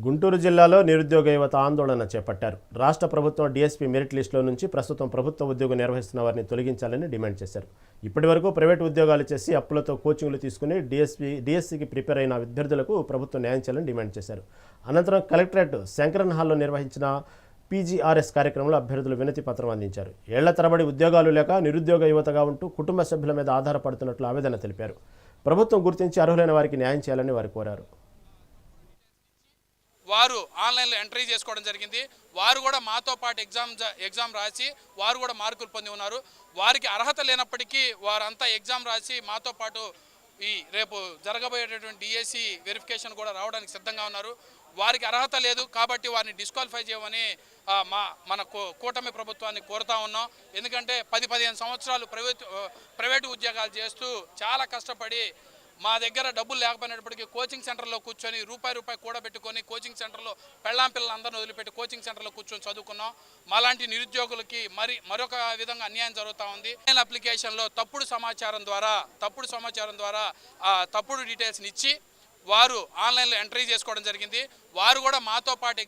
గుంటూరు జిల్లాలో నిరుద్యోగ యువత ఆందోళన చేపట్టారు. రాష్ట్ర ప్రభుత్వం డీఎస్పీ మెరిట్ లిస్టులో నుంచి ప్రస్తుతం ప్రభుత్వ ఉద్యోగం నిర్వహిస్తున్న వారిని తొలగించాలని డిమాండ్ చేశారు. ఇప్పటివరకు ప్రైవేటు ఉద్యోగాలు చేసి అప్పులతో కోచింగ్లు తీసుకుని డిఎస్సికి ప్రిపేర్ అయిన విద్యార్థులకు ప్రభుత్వం న్యాయం చేయాలని డిమాండ్ చేశారు. అనంతరం కలెక్టరేట్ శంకరన్ హాల్లో నిర్వహించిన పీజీఆర్ఎస్ కార్యక్రమంలో అభ్యర్థులు వినతి పత్రం అందించారు. ఏళ్ల తరబడి ఉద్యోగాలు లేక నిరుద్యోగ యువతగా ఉంటూ కుటుంబ సభ్యుల మీద ఆధారపడుతున్నట్లు ఆవేదన తెలిపారు. ప్రభుత్వం గుర్తించి అర్హులైన వారికి న్యాయం చేయాలని వారు కోరారు. వారు ఆన్లైన్లో ఎంట్రీ చేసుకోవడం జరిగింది. వారు కూడా మాతో పాటు ఎగ్జామ్ రాసి వారు కూడా మార్కులు పొంది ఉన్నారు. వారికి అర్హత లేనప్పటికీ వారంతా ఎగ్జామ్ రాసి మాతో పాటు ఈ రేపు జరగబోయేటటువంటి డిఎస్సి వెరిఫికేషన్ కూడా రావడానికి సిద్ధంగా ఉన్నారు. వారికి అర్హత లేదు కాబట్టి వారిని డిస్క్వాలిఫై చేయమని మన కూటమి ప్రభుత్వాన్ని కోరుతా ఉన్నాం. ఎందుకంటే 10-15 సంవత్సరాలు ప్రైవేటు ఉద్యోగాలు చేస్తూ చాలా కష్టపడి మా దగ్గర డబ్బులు లేకపోయినప్పటికీ కోచింగ్ సెంటర్లో కూర్చొని రూపాయి కూడబెట్టుకొని కోచింగ్ సెంటర్లో పెళ్ళాం పిల్లలందరినీ వదిలిపెట్టి కోచింగ్ సెంటర్లో కూర్చొని చదువుకున్నాం. మాలాంటి నిరుద్యోగులకి మరొక విధంగా అన్యాయం జరుగుతూ ఉంది. అప్లికేషన్లో తప్పుడు సమాచారం ద్వారా తప్పుడు డీటెయిల్స్ని ఇచ్చి వారు ఆన్లైన్లో ఎంట్రీ చేసుకోవడం జరిగింది. వారు కూడా మాతో పాటు